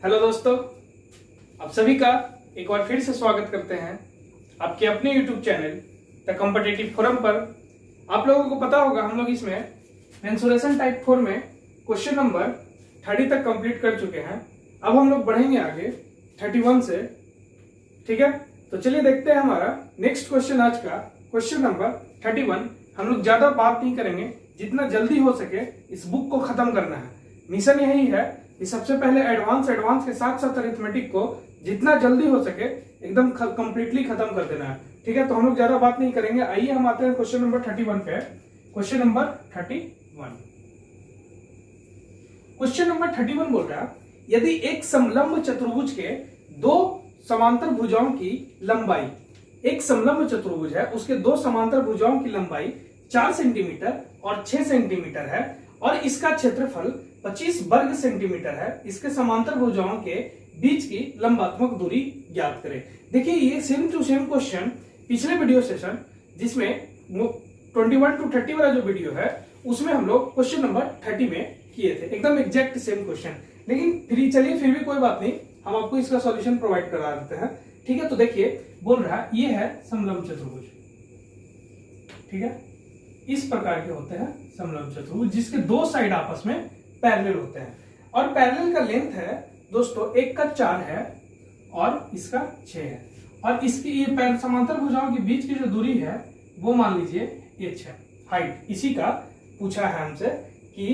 Hello दोस्तों, आप सभी का एक बार फिर से स्वागत करते हैं आपके अपने YouTube channel the competitive forum पर। आप लोगों को पता होगा हम लोग इसमें मेंसुरेशन टाइप 4 में क्वेश्चन नंबर 30 तक कंप्लीट कर चुके हैं। अब हम लोग बढ़ेंगे आगे 31 से। ठीक है, तो चलिए देखते हैं हमारा नेक्स्ट क्वेश्चन। आज का क्वेश्चन नंबर 31। हम लोग ज्यादा बात नहीं करेंगे, जितना जल्दी हो सके इस बुक को खत्म करना है। मिशन यही है कि सबसे पहले एडवांस के साथ साथ अरिथमेटिक को जितना जल्दी हो सके एकदम कंप्लीटली खत्म कर देना है। ठीक है, तो हम लोग ज्यादा बात नहीं करेंगे। आइए हम आते हैं क्वेश्चन नंबर 31 पे। क्वेश्चन नंबर 31 बोल रहा है, यदि एक समलंब चतुर्भुज के दो समांतर भुजाओं की लंबाई, एक समलंब चतुर्भुज है उसके दो समांतर भुजाओं की लंबाई 4 सेंटीमीटर और 6 सेंटीमीटर है और इसका क्षेत्रफल 25 वर्ग सेंटीमीटर है, इसके समांतर भुजाओं के बीच की लंबात्मक दूरी ज्ञात करें। देखिए, ये सेम टू सेम क्वेश्चन पिछले वीडियो सेशन जिसमें 21 to 30 वाला जो वीडियो है उसमें हम लोग क्वेश्चन नंबर 30 में किए थे, एकदम एग्जैक्ट सेम क्वेश्चन। लेकिन फिर भी कोई बात नहीं, हम आपको इसका सॉल्यूशन प्रोवाइड करा देते हैं। ठीक है, तो देखिए बोल रहा है ये है समलंब चतुर्भुज। ठीक है, इस प्रकार के होते हैं समलंब चतुर्भुज जिसके दो साइड आपस में पैरेलल होते हैं और पैरेलल का लेंथ है दोस्तों, एक का 4 है और इसका 6 है और इसकी ये समांतर भुजाओं के बीच की जो दूरी है वो मान लीजिए h है, हाइट इसी का पूछा है हमसे कि,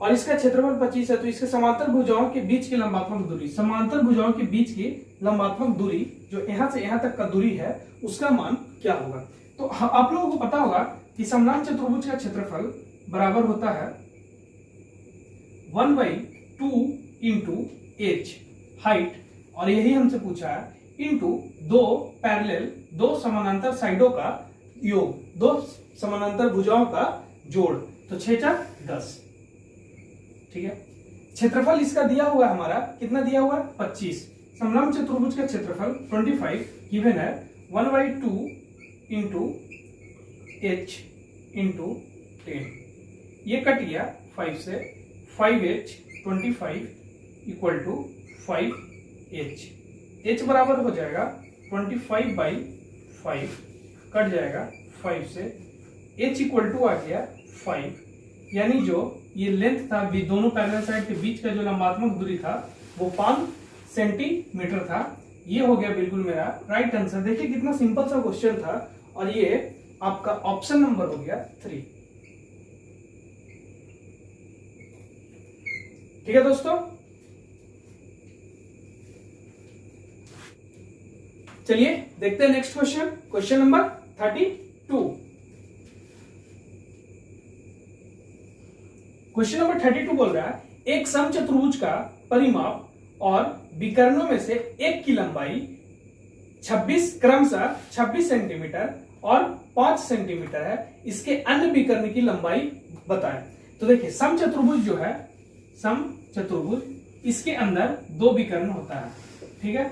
और इसका क्षेत्रफल 25 है। तो इसके समांतर भुजाओं के बीच की लंबात्मक दूरी, समांतर भुजाओं के बीच की लंबात्मक दूरी जो यहाँ से यहाँ तक का दूरी है उसका मान क्या होगा। तो आप लोगों को पता होगा कि समलंब चतुर्भुज का क्षेत्रफल बराबर होता है 1/2 इंटू h हाइट, और यही हमसे पूछा है इंटू दो समानांतर साइडों का योग, दो समानांतर भुजाओं का जोड़, तो 6×10। ठीक है, क्षेत्रफल इसका दिया हुआ है, हमारा कितना दिया हुआ है 25। समलंब चतुर्भुज का क्षेत्रफल 25 गिवन है 1/2 इंटू h इंटू 10। ये कट गया 5 से, 5h 25 equal to 5h। h बराबर हो जाएगा 25/5, कट जाएगा 5 से, h इक्वल टू आ गया 5, यानी जो ये लेंथ था दोनों पैरेलल साइड के बीच का जो लंबात्मक दूरी था वो 5 सेंटीमीटर था। ये हो गया बिल्कुल मेरा राइट आंसर। देखिए कितना सिंपल सा क्वेश्चन था और ये आपका ऑप्शन नंबर हो गया 3। ठीक है दोस्तों, चलिए देखते हैं next question, question number 32। Question number 32 बोल रहा है, एक समचतुर्भुज का परिमाप और विकर्णों में से एक की लंबाई 26 क्रमशः 26 सेंटीमीटर और 5 सेंटीमीटर है, इसके अन्य विकर्ण की लंबाई बताएं। तो देखिए समचतुर्भुज जो है, समचतुर्भुज इसके अंदर दो विकर्ण होता है। ठीक है,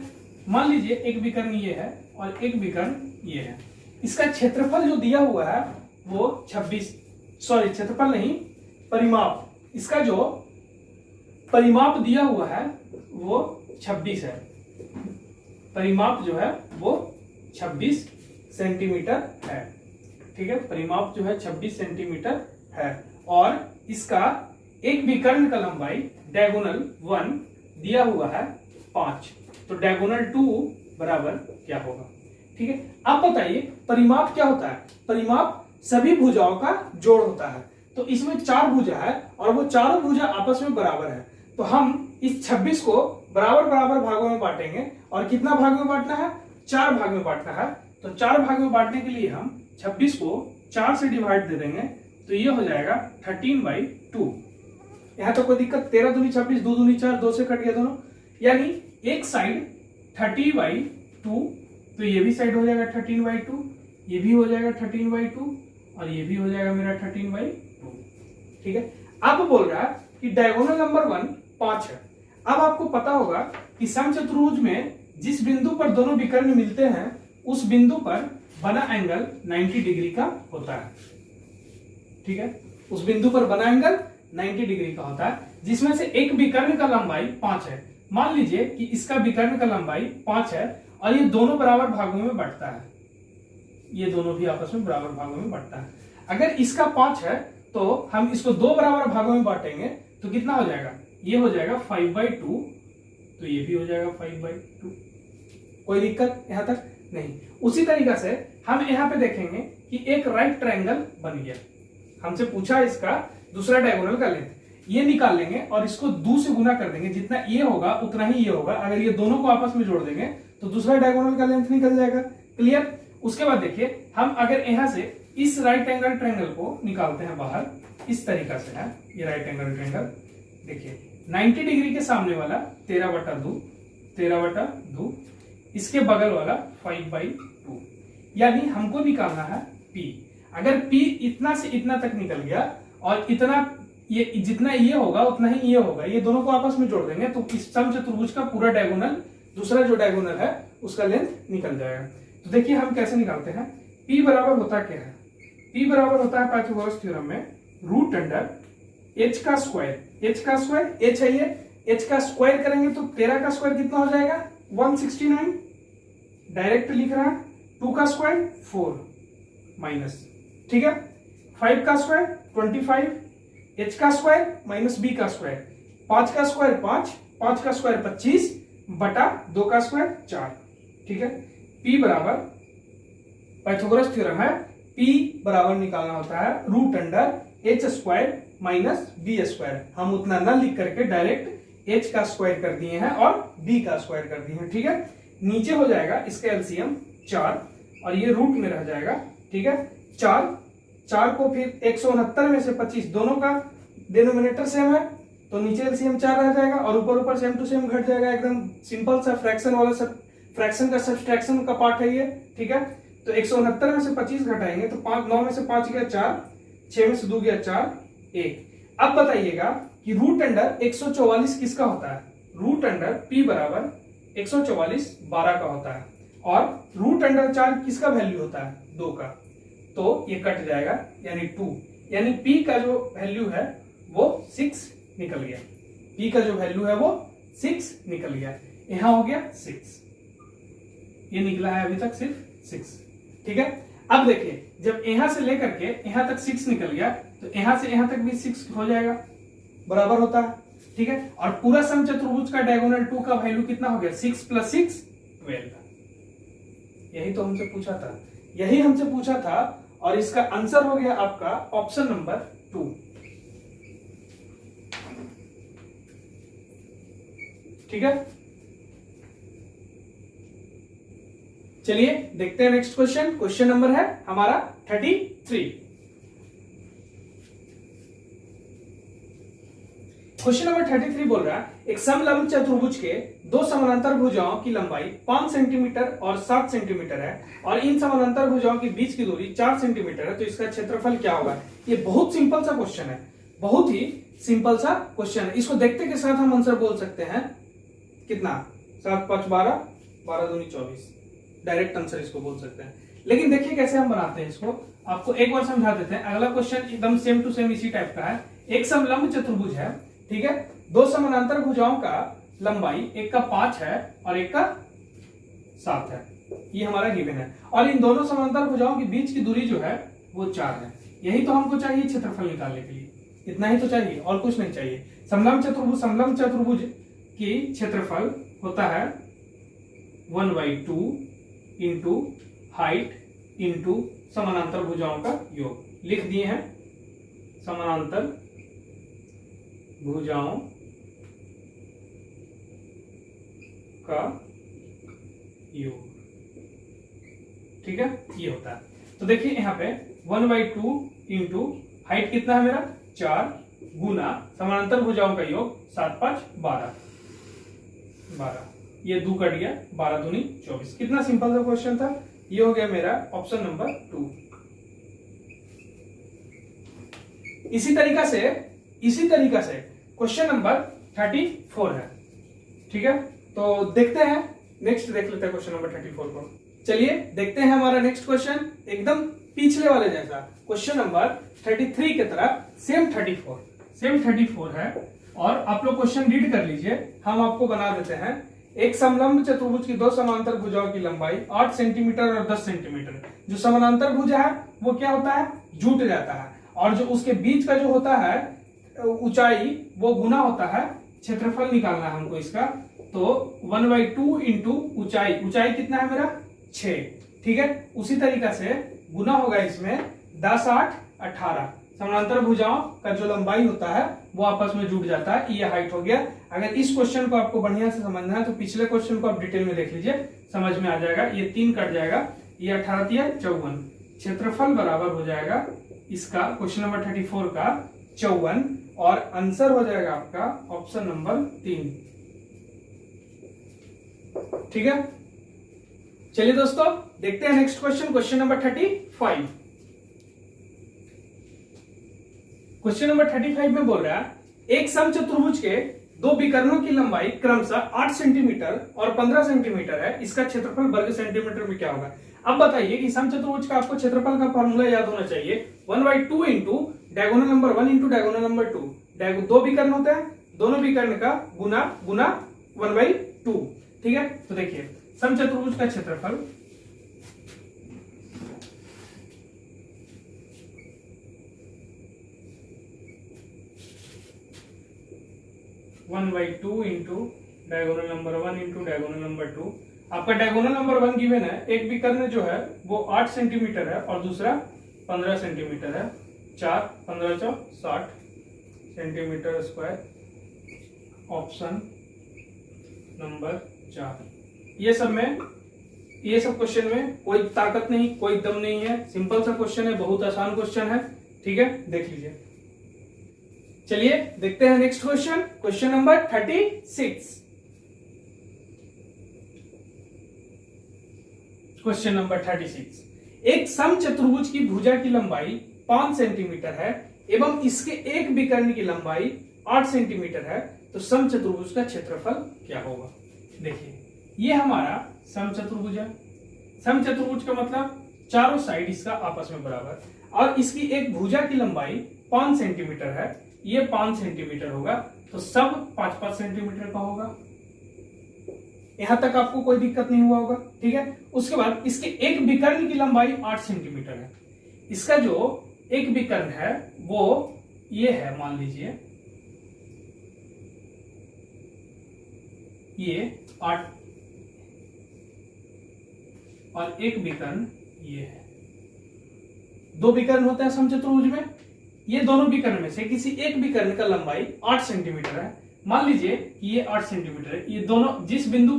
मान लीजिए एक विकर्ण ये है और एक विकर्ण ये है। इसका क्षेत्रफल जो दिया हुआ है वो 26, सॉरी क्षेत्रफल नहीं, परिमाप, इसका जो परिमाप दिया हुआ है वो 26 है। परिमाप जो है वो 26 सेंटीमीटर है। ठीक है, परिमाप जो है 26 सेंटीमीटर है और इसका एक विकर्ण का लंबाई डायगोनल 1 दिया हुआ है 5, तो डायगोनल 2 बराबर क्या होगा। ठीक है, आप बताइए परिमाप क्या होता है। परिमाप सभी भुजाओं का जोड़ होता है, तो इसमें 4 भुजा है और वो चारों भुजा आपस में बराबर है। तो हम इस 26 को बराबर भागों में बांटेंगे और कितना भाग में बांटना है, 4 भाग में बांटना है। तो 4 भाग में बांटने के लिए हम 26 को 4 से डिवाइड दे देंगे, तो ये हो जाएगा 13/2। यहां तो कोई दिक्कत, 13 दूनी 26, 2 दूनी 4, 2 से कट गया दोनों, यानी एक साइड 30/2, तो ये भी साइड हो जाएगा 13/2, ये भी हो जाएगा 13/2 और ये भी हो जाएगा मेरा 13/2। ठीक है, अब बोल रहा है कि डायगोनल नंबर 1 5 है। अब आपको पता होगा कि समचतुर्भुज में जिस बिंदु पर दोनों विकर्ण मिलते हैं उस बिंदु पर बना एंगल 90 डिग्री का होता है। ठीक है, उस बिंदु पर बना एंगल 90 डिग्री का होता है, जिसमें से एक विकर्ण का लंबाई 5 है। मान लीजिए कि इसका विकर्ण का लंबाई 5 है और ये दोनों बराबर भागों में बंटता है, ये दोनों भी आपस में बराबर भागों में बंटता है। अगर इसका 5 है तो हम इसको 2 बराबर भागों में बांटेंगे तो कितना हो जाएगा, ये हो जाएगा 5/2, तो ये भी हो जाएगा 5/2। कोई दिक्कत यहां तक नहीं। उसी तरीका से हम यहां पे देखेंगे कि एक राइट ट्रायंगल बन गया, हमसे पूछा इसका दूसरा डायगोनल का लेंथ, ये निकाल लेंगे और इसको 2 से गुना कर देंगे, जितना ये होगा उतना ही ये होगा। अगर ये दोनों को आपस में जोड़ देंगे तो दूसरा डायगोनल का लेंथ निकल जाएगा। क्लियर। उसके बाद देखिए हम अगर यहां से इस राइट एंगल ट्रायंगल को निकालते हैं बाहर, इस तरीका से है ये राइट एंगल ट्रायंगल। देखिए 90 डिग्री के सामने वाला 13/2, इसके बगल वाला 5/2, यानी हमको निकालना है P। अगर P इतना से इतना तक निकल गया और इतना ये जितना ये होगा उतना ही ये होगा, ये दोनों को आपस में जोड़ देंगे तो इस समचतुर्भुज का पूरा डायगोनल, दूसरा जो डायगोनल है उसका लेंथ निकल जाएगा। तो देखिए हम कैसे निकालते हैं। P बराबर होता क्या है, P बराबर होता है पाइथागोरस थ्योरम में √h का स्क्वायर, h का स्क्वायर h है ये, h का स्क्वायर करेंगे तो 13 का स्क्वायर कितना हो जाएगा 169, डायरेक्ट लिख रहा है। 2 का स्क्वायर 4 माइनस, ठीक है, 5 का स्क्वायर 25, h का स्क्वायर माइनस b का स्क्वायर, 5 का स्क्वायर 5, 5 का स्क्वायर 25 बटा 2 का स्क्वायर 4, ठीक है। P बराबर पाइथागोरस थ्योरम है, P बराबर निकालना होता है √h² माइनस b²। हम उतना न लिख करके डायरेक्ट h का स्क्वायर कर दिए हैं और b का स्क्वायर कर दिए हैं, ठीक है। नीचे हो जाएगा इसका एलसीएम 4 और ये रूट में रह जाएगा, ठीक है। 4 को फिर 169 में से 25, दोनों का डिनोमिनेटर सेम है तो नीचे एलसीएम 4 रह जाएगा और ऊपर सेम टू सेम घट जाएगा। एकदम सिंपल सा फ्रैक्शन वाला सब, फ्रैक्शन का सब्सट्रैक्शन का पार्ट है ये, ठीक है। तो 169 में से 25 घटाएंगे तो 9 में से 5 गया 4, 6 में से 2 गया 4, 1। अब बताइएगा कि √144 किसका होता है। √P बराबर 144 12 का होता है और √4 किसका वैल्यू होता है 2 का, तो ये कट जाएगा यानी 2, यानी P का जो वैल्यू है वो 6 निकल गया। P का जो वैल्यू है वो 6 निकल गया। यहां हो गया 6, ये निकला है अभी तक सिर्फ 6, ठीक है। अब देखिए जब यहां से लेकर के यहां तक 6 निकल गया तो यहां से यहां तक भी 6 हो जाएगा, बराबर होता है, ठीक है। और पूरा समचतुर्भुज का डायगोनल 2 का वैल्यू कितना हो गया 6 + 6 12। यही तो हमसे पूछा था, यही हमसे पूछा था और इसका आंसर हो गया आपका ऑप्शन नंबर 2, ठीक है। चलिए देखते हैं नेक्स्ट क्वेश्चन। क्वेश्चन नंबर है हमारा 33। क्वेश्चन नंबर 33 बोल रहा है एक समलंब चतुर्भुज के 2 समानांतर भुजाओं की लंबाई 5 सेंटीमीटर और 7 सेंटीमीटर है और इन समानांतर भुजाओं के बीच की दूरी 4 सेंटीमीटर है, तो इसका क्षेत्रफल क्या होगा। ये बहुत सिंपल सा क्वेश्चन है, बहुत ही सिंपल सा क्वेश्चन है। इसको देखते के साथ हम आंसर बोल सकते हैं कितना, 7 × 5 = 12, 12 × 2 = 24, डायरेक्ट आंसर इसको बोल सकते हैं। लेकिन देखिए कैसे हम बनाते हैं इसको, आपको एक बार समझा देते हैं। अगला क्वेश्चन एकदम सेम टू सेम इसी टाइप का है। एक समलंब चतुर्भुज है, ठीक है, 2 समानांतर भुजाओं का लंबाई एक का 5 है और एक का 7 है, ये हमारा गिवन है। और इन दोनों समानांतर भुजाओं के बीच की दूरी जो है वो 4 है। यही तो हमको चाहिए क्षेत्रफल निकालने के लिए, इतना ही तो चाहिए और कुछ नहीं चाहिए। समलंब चतुर्भुज की क्षेत्रफल होता है 1/2 इंटू हाइट इंटू समानांतर भुजाओं का योग। लिख दिए हैं समानांतर भुजाओं का योग, ठीक है, ये होता है। तो देखिए यहाँ पे 1/2 इंटू हाइट कितना है मेरा 4 गुना समानांतर भुजाओं का योग 7 × 5 = 12, ये 2 कट गया, 12 दूनी 24। कितना सिंपल सा क्वेश्चन था। ये हो गया मेरा ऑप्शन नंबर 2। इसी तरीका से क्वेश्चन नंबर 34 है, ठीक है। तो देखते हैं नेक्स्ट, देख लेते हैं क्वेश्चन नंबर 34 को। चलिए देखते हैं हमारा नेक्स्ट क्वेश्चन, एकदम पिछले वाले जैसा क्वेश्चन नंबर 33 की तरह सेम 34 है। और आप लोग क्वेश्चन रीड कर लीजिए, हम आपको बना देते हैं। एक समलंब चतुर्भुज की दो समांतर भुजाओं की लंबाई 8 सेंटीमीटर और 10 सेंटीमीटर। जो समानांतर भुजा है वो क्या होता है, जुट जाता है, और जो उसके बीच का जो होता है ऊंचाई वो गुना होता है क्षेत्रफल निकालना है हमको इसका। तो 1/2 इंटू ऊंचाई, ऊंचाई कितना है मेरा 6, ठीक है। उसी तरीका से गुना होगा इसमें 10 8 18। समानांतर भुजाओं का जो लंबाई होता है वो आपस में जुड़ जाता है, ये हाइट हो गया। अगर इस क्वेश्चन को आपको बढ़िया से समझना है तो पिछले क्वेश्चन को आप डिटेल में देख लीजिए, समझ में आ जाएगा। ये 3 कट जाएगा, ये 18 या 54, क्षेत्रफल बराबर हो जाएगा इसका क्वेश्चन नंबर 34 का 54, और आंसर हो जाएगा आपका ऑप्शन नंबर 3, ठीक है। चलिए दोस्तों देखते हैं next question, question number 35। Question number 35 में बोल रहा है एक समचतुर्भुज के दो विकर्णों की लंबाई क्रमशः 8 सेंटीमीटर और 15 सेंटीमीटर है, इसका क्षेत्रफल वर्ग सेंटीमीटर में क्या होगा। अब बताइए कि समचतुर्भुज का आपको क्षेत्रफल का फॉर्मूला याद होना चाहिए, 1/2 into diagonal number 1 into diagonal number 2। दो विकर्ण होते हैं, दोनों विकर्ण का गुना गुना 1/2, ठीक है। तो देखिए समचतुर्भुज का क्षेत्रफल 1/2 into diagonal number 1 into diagonal number 2। आपका डायगोनल नंबर 1 गिवन है, एक विकर्ण जो है वो 8 सेंटीमीटर है और दूसरा 15 सेंटीमीटर है। 4 15 60 सेंटीमीटर स्क्वायर, ऑप्शन नंबर 4। ये सब क्वेश्चन में कोई ताकत नहीं, कोई दम नहीं है, सिंपल सा क्वेश्चन है, बहुत आसान क्वेश्चन है, ठीक है, देख लीजिए। चलिए देखते हैं next question, question number 36। Question number 36, एक समचतुर्भुज की भुजा की लंबाई 5 सेंटीमीटर है एवं इसके एक विकर्ण की लंबाई 8 सेंटीमीटर है, तो समचतुर्भुज का क्षेत्रफल क्या होगा। देखिए ये हमारा समचतुर्भुज है। समचतुर्भुज का मतलब चारों साइड इसका आपस में बराबर, और इसकी एक भुजा की लंबाई 5 सेंटीमीटर है, ये 5 सेंटीमीटर होगा, तो सब 5-5 सेंटीमीटर का होगा। यहां तक आपको कोई दिक्कत नहीं हुआ होगा, ठीक है। उसके बाद इसके एक विकर्ण की लंबाई 8 सेंटीमीटर है। इसका जो एक विकर्ण है वो ये है, मान लीजिए ये 8 और एक विकर्ण ये है। दो विकर्ण होते हैं समचतुर्भुज में, ये दोनों विकर्ण में से किसी एक विकर्ण का लंबाई 8 सेंटीमीटर है। मान लीजिए कि ये 8 सेंटीमीटर है। ये दोनों जिस बिंदु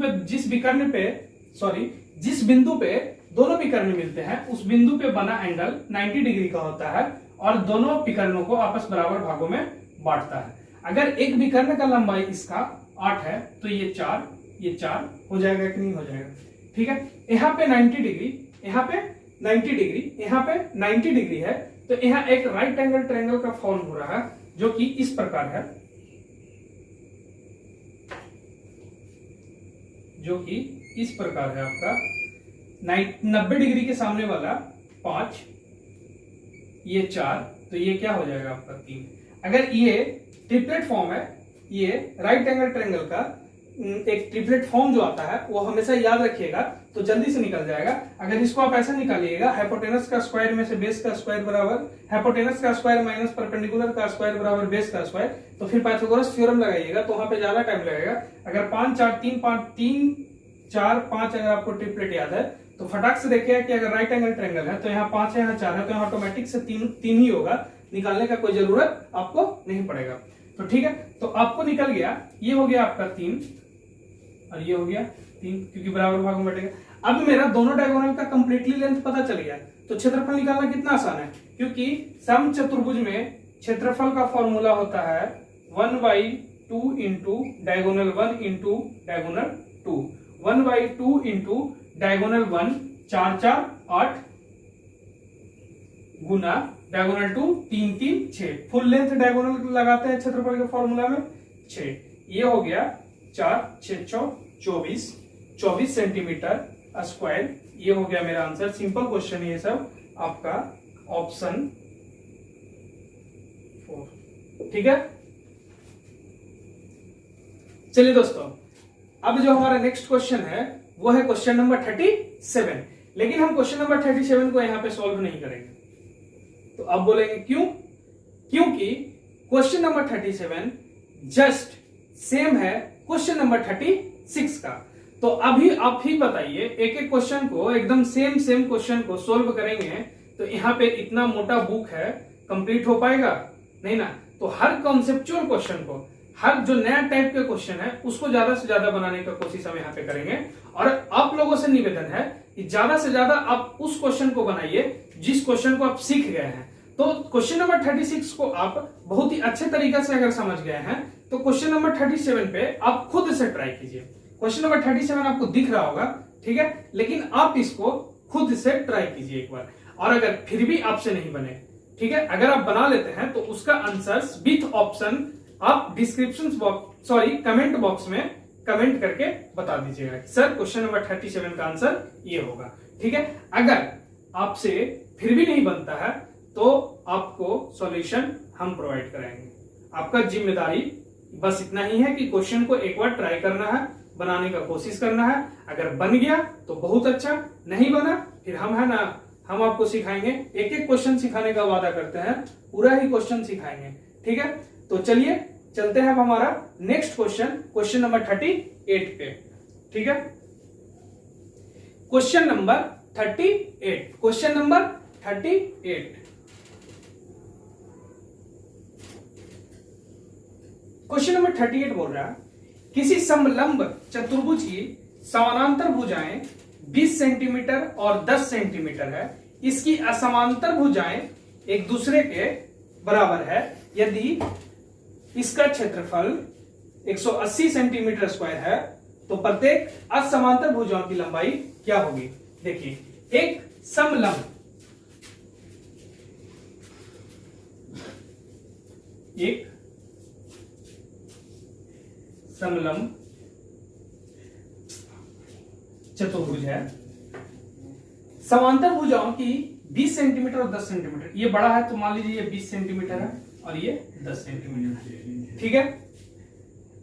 पे दोनों विकर्ण मिलते हैं उस बिंदु पे बना एंगल 90 डिग्री का होता है और दोनों विकर्णों को आपस बराबर भागों में बांटता है। अगर एक विकर्ण का लंबाई इसका 8 है तो ये 4 हो जाएगा कि नहीं हो जाएगा, ठीक है। यहाँ पे 90 डिग्री, यहाँ पे 90 डिग्री, यहाँ पे 90 डिग्री है, तो यहाँ एक राइट एंगल ट्रायंगल का फॉर्म हो रहा है जो कि इस प्रकार है, जो कि इस प्रकार है। आपका 90 डिग्री के सामने वाला 5, ये 4, तो ये क्या हो जाएगा आपका 3। अगर ये ट्रिपलेट फॉर्म है, ये राइट एंगल ट्रायंगल का एक ट्रिपलेट फॉर्म जो आता है वो हमेशा याद रखिएगा तो जल्दी से निकल जाएगा। अगर इसको आप ऐसा निकालिएगा, हाइपोटेनस का स्क्वायर में से बेस का स्क्वायर बराबर हाइपोटेनस का स्क्वायर माइनस परपेंडिकुलर का स्क्वायर बराबर बेस का स्क्वायर, तो फिर पाइथागोरस थ्योरम लगाइएगा तो वहां पे ज्यादा टाइम लगेगा। अगर 5 4 3 5 3 4 5 अगर आपको ट्रिपलेट याद है तो फटाक से देखिएगा कि अगर राइट एंगल ट्रायंगल है तो यहाँ 5 है, यहाँ 4 है, तो यहाँ ऑटोमेटिक से 3 ही होगा, निकालने का कोई जरूरत आपको नहीं पड़ेगा। तो ठीक है, तो आपको निकल गया, ये हो गया आपका 3 और ये हो गया 3, क्योंकि बराबर भागों में बटेगा। अब मेरा दोनों डायगोनल का कंप्लीटली लेंथ पता चल गया, तो क्षेत्रफल निकालना कितना आसान है, क्योंकि समचतुर्भुज में क्षेत्रफल का फॉर्मूला होता है 1/2 into diagonal 1 into diagonal 2। 1/2 into diagonal 1 4 4 8 गुना डायगोनल 2 3 3 6। फुल लेंथ डायगोनल लगाते हैं क्षेत्रफल के फॉर्मूला में 6। ये हो गया 4 6 24 सेंटीमीटर स्क्वायर। ये हो गया मेरा आंसर। सिंपल क्वेश्चन है ये सब, आपका ऑप्शन 4, ठीक है। चलिए दोस्तों, अब जो हमारा नेक्स्ट क्वेश्चन है वो है क्वेश्चन नंबर 37। लेकिन हम क्वेश्चन नंबर 37 को यहाँ पे सॉल्व नहीं करेंगे। तो अब बोलेंगे क्यों? क्योंकि क्वेश्चन नंबर 37 जस्ट सेम है क्वेश्चन नंबर 36 का। तो अभी आप ही बताइए, एक एक क्वेश्चन को एकदम सेम क्वेश्चन को सोल्व करेंगे तो यहाँ पे इतना मोटा बुक है, कंप्लीट हो पाएगा नहीं ना। तो हर कॉन्सेप्चुअल क्वेश्चन को, हर जो नया टाइप के क्वेश्चन है उसको ज्यादा से ज्यादा बनाने का कोशिश हम यहाँ पे करेंगे। और आप लोगों से निवेदन है कि ज्यादा से ज्यादा आप उस क्वेश्चन को बनाइए जिस क्वेश्चन को आप सीख गए हैं। तो क्वेश्चन नंबर 36 को आप बहुत ही अच्छे तरीके से अगर समझ गए हैं तो क्वेश्चन नंबर 37 पे आप खुद से ट्राई कीजिए। क्वेश्चन नंबर 37 आपको दिख रहा होगा, ठीक है, लेकिन आप इसको खुद से ट्राई कीजिए एक बार। और अगर फिर भी आपसे नहीं बने, ठीक है, अगर आप बना लेते हैं तो उसका आंसर विथ ऑप्शन आप description box, sorry comment box में कमेंट करके बता दीजिएगा सर क्वेश्चन नंबर 37 का आंसर ये होगा, ठीक है। अगर आपसे फिर भी नहीं बनता है तो आपको सॉल्यूशन हम प्रोवाइड कराएंगे। आपका जिम्मेदारी बस इतना ही है कि क्वेश्चन को एक बार ट्राई करना है, बनाने का कोशिश करना है। अगर बन गया तो बहुत अच्छा, नहीं बना फिर हम है ना, हम आपको सिखाएंगे। एक एक क्वेश्चन सिखाने का वादा करते हैं, पूरा ही क्वेश्चन सिखाएंगे, ठीक है। तो चलिए चलते हैं अब हमारा नेक्स्ट क्वेश्चन, क्वेश्चन नंबर 38 पे, ठीक है। Question number 38, question number 38। Question number 38 बोल रहा है किसी समलंब चतुर्भुज की समानांतर भुजाएं 20 सेंटीमीटर और 10 सेंटीमीटर है। इसकी असमांतर भुजाएं एक दूसरे के बराबर है यदि इसका क्षेत्रफल 180 सेंटीमीटर स्क्वायर है तो प्रत्येक असमांतर भुजाओं की लंबाई क्या होगी। देखिए, एक समलंब, एक समलंब चतुर्भुज है, समांतर भुजाओं की 20 सेंटीमीटर और 10 सेंटीमीटर, ये बड़ा है तो मान लीजिए ये 20 सेंटीमीटर है और ये 10 सेंटीमीटर है, ठीक है।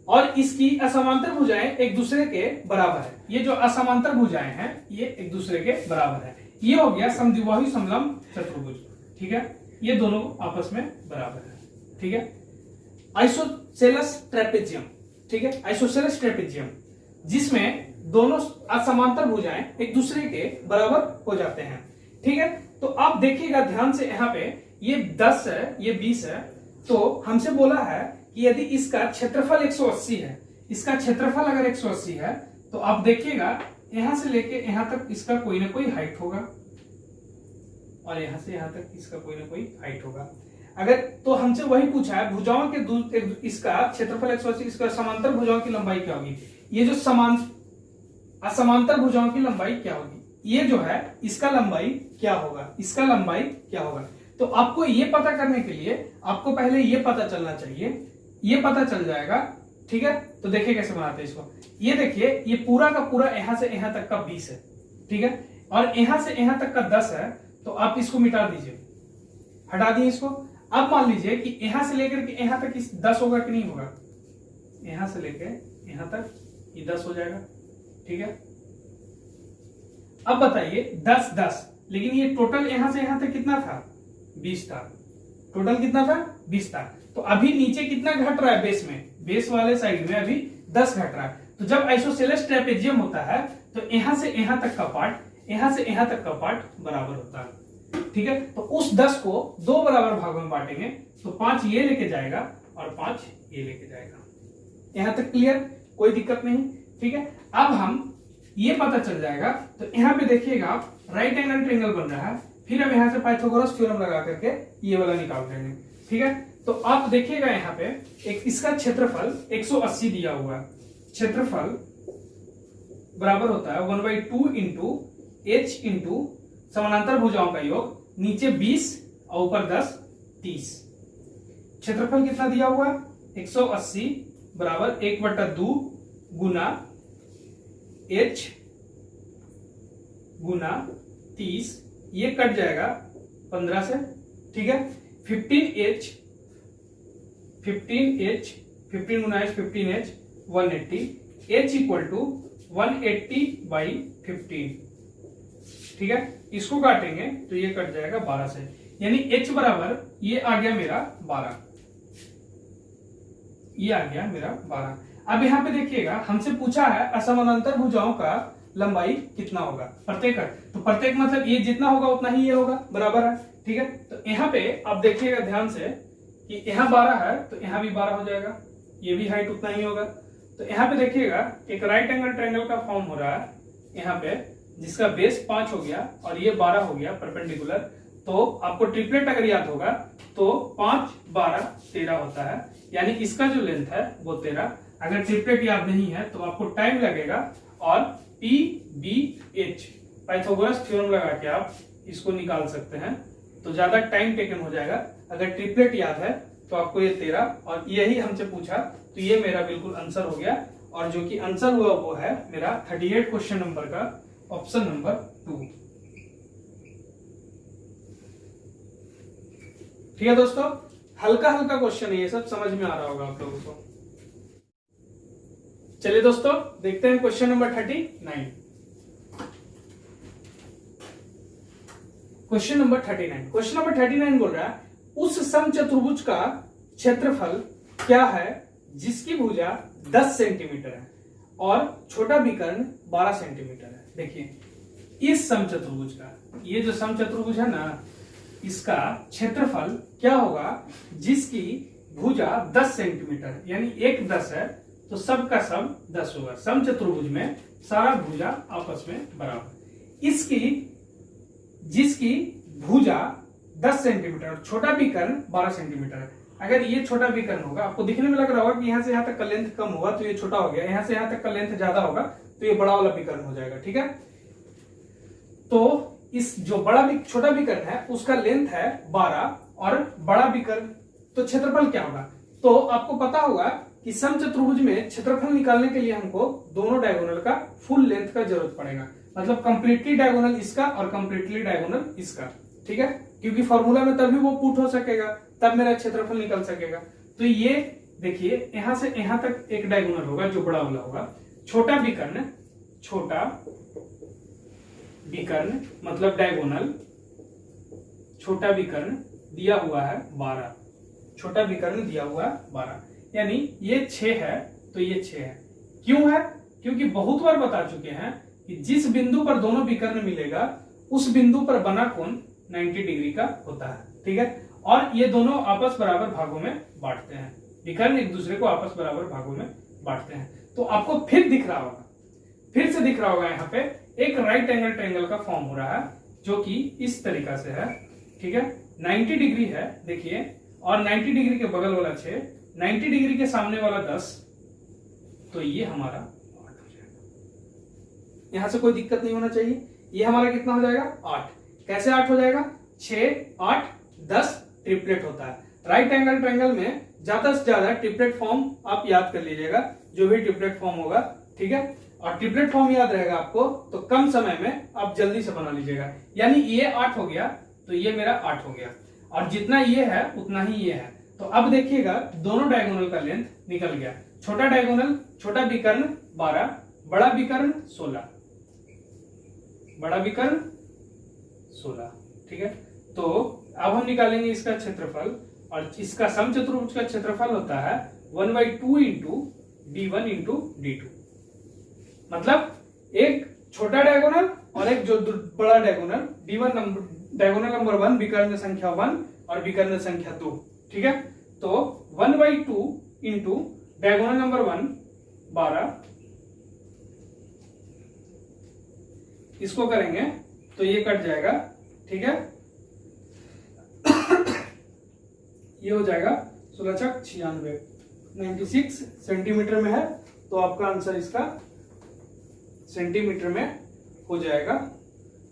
और इसकी असमांतर भुजाएं एक दूसरे के बराबर है। ये जो असमांतर भुजाएं हैं ये एक दूसरे के बराबर है। ये हो गया समद्विबाहु समलंब चतुर्भुज, ठीक है। ये दोनों आपस में बराबर है, ठीक है। आइसोसेलेस ट्रेपेजियम, ठीक है, आइसोसेलेस ट्रेपेजियम जिसमें दोनों असमांतर भुजाएं एक दूसरे के बराबर हो जाते हैं, ठीक है। तो आप देखिएगा ध्यान से, यहाँ पे ये 10 है, ये 20 है। तो हमसे बोला है कि यदि इसका क्षेत्रफल 180 है, इसका क्षेत्रफल अगर 180 है तो आप देखिएगा यहां से लेके यहां तक इसका कोई ना कोई हाइट होगा और यहां से यहां तक इसका कोई ना कोई हाइट होगा। अगर तो हमसे वही पूछा है भुजाओं के इसका क्षेत्रफल 180, इसका समांतर भुजाओं की लंबाई क्या होगी। ये जो असमांतर भुजाओं की लंबाई क्या होगी, ये जो है इसका लंबाई क्या होगा, इसका लंबाई क्या होगा। तो आपको ये पता करने के लिए आपको पहले ये पता चलना चाहिए, ये पता चल जाएगा, ठीक है। तो देखिए कैसे बनाते हैं इसको। ये देखिए, ये पूरा का पूरा यहां से यहां तक का 20 है, ठीक है, और यहां से यहां तक का 10 है। तो आप इसको मिटा दीजिए, हटा दिए इसको। अब मान लीजिए कि यहां से लेकर के यहां तक 10 होगा कि नहीं होगा, यहां से लेकर यहां तक ये 10 हो जाएगा, ठीक है। अब बताइए 10 10, लेकिन ये टोटल यहां से यहां तक कितना था, 20 था। टोटल कितना था, 20 था। तो अभी नीचे कितना घट रहा है, बेस में, बेस वाले साइड में अभी 10 घट रहा है। तो जब आइसोसेलेस ट्रेपेजियम होता है तो यहां से यहां तक का पार्ट, यहां से यहां तक का पार्ट बराबर होता है, ठीक है। तो उस 10 को 2 बराबर भागों में बांटेंगे तो 5 ये लेके जाएगा और 5 ये लेके जाएगा। यहां तक क्लियर, कोई दिक्कत नहीं, ठीक है। अब हम ये पता चल जाएगा। तो यहाँ पे देखिएगा आप, राइट एंगल ट्रायंगल बन रहा है, फिर हम यहाँ से पाइथागोरस थ्योरम लगा करके ये वाला निकाल देंगे, ठीक है। तो आप देखिएगा यहाँ पे एक इसका क्षेत्रफल 180 दिया हुआ है, क्षेत्रफल बराबर होता है 1/2 इंटू h इंटू समानांतर भुजाओं का योग, नीचे 20 और ऊपर 10 30। क्षेत्रफल कितना दिया हुआ, 180 बराबर 1/2 गुना h गुना 30, ये कट जाएगा 15 से, ठीक है। 15h 15 गुना h 15h 180, h equal to 180/15। ठीक है, इसको काटेंगे तो ये कट जाएगा 12 से, यानी h बराबर ये आ गया मेरा 12, ये आ गया मेरा 12। अब यहाँ पे देखिएगा हमसे पूछा है असमानांतर भुजाओं का लंबाई कितना होगा प्रत्येक, तो प्रत्येक मतलब ये जितना होगा उतना ही ये होगा, बराबर है। ठीक है, तो यहाँ पे आप देखिएगा ध्यान से कि यहाँ 12 है तो यहाँ भी 12 हो जाएगा, ये भी हाइट उतना ही होगा। तो यहाँ पे देखिएगा एक राइट एंगल ट्रायंगल का फॉर्म हो रहा है यहाँ पे, जिसका बेस 5 हो गया और ये 12 हो गया परपेंडिकुलर। तो आपको ट्रिपलेट अगर याद होगा तो 5, 12, 13 होता है, यानी इसका जो लेंथ है वो 13। अगर ट्रिपलेट याद नहीं है तो आपको टाइम लगेगा, और PBH पाइथागोरस थ्योरम लगा के आप इसको निकाल सकते हैं, तो ज्यादा टाइम टेकन हो जाएगा। अगर ट्रिपलेट याद है तो आपको ये 13, और यही हमसे पूछा, तो ये मेरा बिल्कुल आंसर हो गया, और जो कि आंसर हुआ वो है मेरा 38 क्वेश्चन नंबर का ऑप्शन नंबर 2। ठीक है दोस्तों, हल्का हल्का क्वेश्चन है, ये सब समझ में आ रहा होगा आप लोगों को। चलिए दोस्तों देखते हैं क्वेश्चन नंबर 39। क्वेश्चन नंबर 39 बोल रहा है उस समचतुर्भुज का क्षेत्रफल क्या है जिसकी भुजा 10 सेंटीमीटर है और छोटा विकर्ण 12 सेंटीमीटर है। देखिए इस समचतुर्भुज का, ये जो समचतुर्भुज है ना, इसका क्षेत्रफल क्या होगा जिसकी भुजा 10 सेंटीमीटर, यानी एक 10 है तो सब का सब 10 होगा। समचतुर्भुज में सारा भुजा आपस में बराबर, इसकी जिसकी भुजा 10 सेंटीमीटर और छोटा विकर्ण 12 सेंटीमीटर है। अगर ये छोटा विकर्ण होगा, आपको दिखने में लग रहा होगा कि यहाँ से यहाँ तक का लेंथ कम होगा तो ये छोटा हो गया, यहाँ से यहाँ तक का लेंथ ज्यादा होगा तो ये बड़ा वाला विकर्ण हो जाएगा। ठीक है, तो इस जो छोटा विकर्ण है उसका लेंथ है 12 और बड़ा विकर्ण, तो क्षेत्रफल क्या होगा? तो आपको पता होगा कि समचतुर्भुज में क्षेत्रफल निकालने के लिए हमको दोनों डायगोनल का फुल लेंथ का जरूरत पड़ेगा, मतलब कंप्लीटली डायगोनल इसका और कंप्लीटली डायगोनल इसका। ठीक है, क्योंकि फॉर्मूला में तभी वो पुट हो सकेगा, तब मेरा क्षेत्रफल निकल सकेगा। तो ये देखिए यहां से यहां तक एक डायगोनल होगा जो बड़ा वाला होगा, छोटा विकर्ण विकर्ण मतलब डायगोनल, छोटा विकर्ण दिया हुआ है 12, छोटा विकर्ण दिया हुआ है 12, यानी ये 6 है तो ये 6 है। क्यों है? क्योंकि बहुत बार बता चुके हैं कि जिस बिंदु पर दोनों विकर्ण मिलेगा उस बिंदु पर बना कोण 90 डिग्री का होता है। ठीक है, और ये दोनों आपस बराबर भागों में बांटते हैं, विकर्ण एक दूसरे को आपस बराबर भागों में बांटते हैं। तो आपको फिर दिख रहा होगा, फिर से दिख रहा होगा यहाँ पे एक राइट एंगल ट्रायंगल का फॉर्म हो रहा है जो कि इस तरीका से है। ठीक है, 90 डिग्री है देखिए, और 90 डिग्री के बगल वाला 6, 90 डिग्री के सामने वाला 10, तो ये हमारा 8 हो जाएगा। यहां से कोई दिक्कत नहीं होना चाहिए। ये हमारा कितना हो जाएगा? 8। कैसे 8 हो जाएगा? 6, 8, 10 ट्रिपलेट होता है। राइट एंगल ट्रायंगल में ज्यादा से ज्यादा ट्रिपलेट फॉर्म आप याद कर लीजिएगा, जो भी ट्रिपलेट फॉर्म होगा। ठीक है, और ट्रिपलेट फॉर्म याद रहेगा आपको तो कम समय में आप जल्दी से बना लीजिएगा। यानी ये 8 हो गया तो ये मेरा 8 हो गया, और जितना ये है उतना ही ये है। तो अब देखिएगा दोनों डायगोनल का लेंथ निकल गया। छोटा डायगोनल, छोटा विकर्ण 12, बड़ा विकर्ण 16, बड़ा विकर्ण 16। ठीक है, तो अब हम निकालेंगे इसका क्षेत्रफल, और इसका समचतुर्भुज का क्षेत्रफल होता है 1/2 इंटू d1 इंटू d2, मतलब एक छोटा डायगोनल और एक जो बड़ा डायगोनल, d1 डायगोनल नंबर 1 विकर्ण संख्या 1 और विकर्ण संख्या 2। ठीक है, तो 1/2 इंटू डायगोनल नंबर 1 12, इसको करेंगे तो ये कट जाएगा। ठीक है, ये हो जाएगा 16 96, 96 सेंटीमीटर में है, तो आपका आंसर इसका सेंटीमीटर में हो जाएगा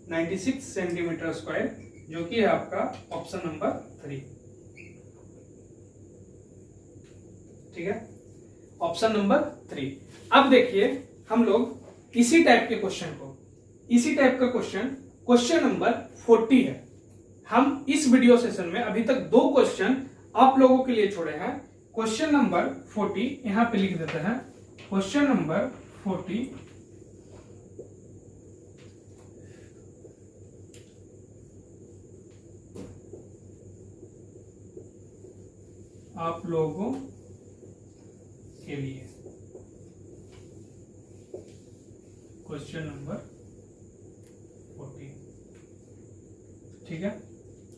96 सेंटीमीटर स्क्वायर, जो कि है आपका ऑप्शन नंबर 3। ठीक है, ऑप्शन नंबर 3। अब देखिए हम लोग इसी टाइप के क्वेश्चन को, इसी टाइप का क्वेश्चन नंबर 40 है। हम इस वीडियो सेशन में अभी तक 2 क्वेश्चन आप लोगों के लिए छोड़े हैं। क्वेश्चन नंबर 40 यहां पे लिख देते हैं। क्वेश्चन नंबर 40 आप लोगों के लिए। क्वेश्चन नंबर 14, ठीक है।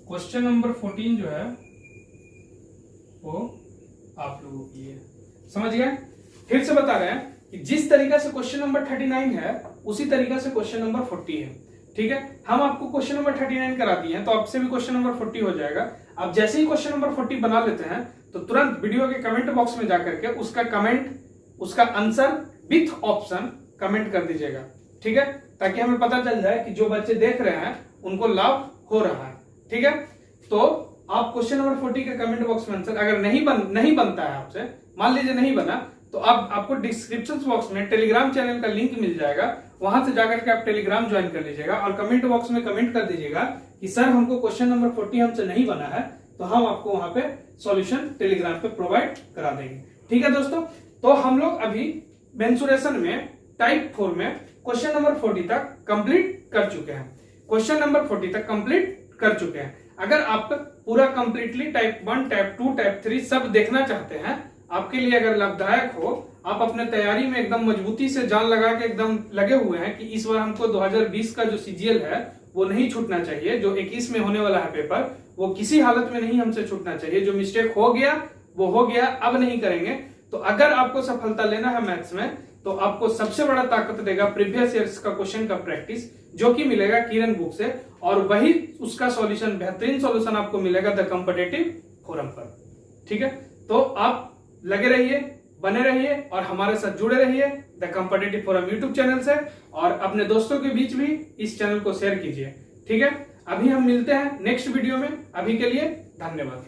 क्वेश्चन नंबर 14 जो है वो आप लोगों के लिए। समझ गए? फिर से बता रहे हैं कि जिस तरीका से क्वेश्चन नंबर 39 है उसी तरीका से क्वेश्चन नंबर 40 है, ठीक है। हम आपको क्वेश्चन नंबर 39 करा दिए हैं, तो आपसे भी क्वेश्चन नंबर 40 हो जाएगा। आप जैसे ही क्वेश्चन नंबर 40 बना लेते हैं तो तुरंत वीडियो के कमेंट बॉक्स में जाकर के उसका कमेंट, उसका आंसर विथ ऑप्शन कमेंट कर दीजिएगा, ठीक है, ताकि हमें पता चल जाए कि जो बच्चे देख रहे हैं उनको लाभ हो रहा है, ठीक है। तो आप क्वेश्चन नंबर 40 के कमेंट बॉक्स में आंसर अगर नहीं बनता है आपसे, मान लीजिए नहीं बना, तो अब आपको डिस्क्रिप्शन बॉक्स में टेलीग्राम चैनल का लिंक मिल जाएगा, वहां से जाकर के आप टेलीग्राम ज्वाइन कर लीजिएगा और कमेंट बॉक्स में कमेंट कर दीजिएगा कि सर हमको क्वेश्चन नंबर 40 हमसे नहीं बना है, तो हम आपको वहां पे सॉल्यूशन टेलीग्राम पे प्रोवाइड करा देंगे, ठीक है दोस्तों। तो हम लोग अभी मेंसुरेशन में टाइप 4 में क्वेश्चन नंबर 40 तक कंप्लीट कर चुके हैं। क्वेश्चन नंबर 40 तक कंप्लीट कर चुके हैं। अगर आप पूरा कंप्लीटली टाइप 1, टाइप 2, टाइप 3 सब देखना चाहते हैं, आपके लिए अगर लाभदायक हो, आप अपने तैयारी में एकदम मजबूती से जान लगा के एकदम लगे हुए हैं कि इस बार हमको 2020 का जो सीजीएल है वो नहीं छूटना चाहिए, जो 21 में होने वाला है पेपर, वो किसी हालत में नहीं हमसे छूटना चाहिए, जो मिस्टेक हो गया वो हो गया, अब नहीं करेंगे। तो अगर आपको सफलता लेना है मैथ्स में, तो आपको सबसे बड़ा ताकत देगा प्रीवियस ईयर्स का क्वेश्चन का प्रैक्टिस, जो कि मिलेगा किरण बुक से, और वही उसका सॉल्यूशन, बेहतरीन सॉल्यूशन आपको मिलेगा द कॉम्पिटिटिव फोरम पर, ठीक है। तो आप लगे रहिए, बने रहिए और हमारे साथ जुड़े रहिए the competitive forum YouTube channel से, और अपने दोस्तों के बीच भी इस चैनल को शेयर कीजिए, ठीक है। अभी हम मिलते हैं नेक्स्ट वीडियो में, अभी के लिए धन्यवाद।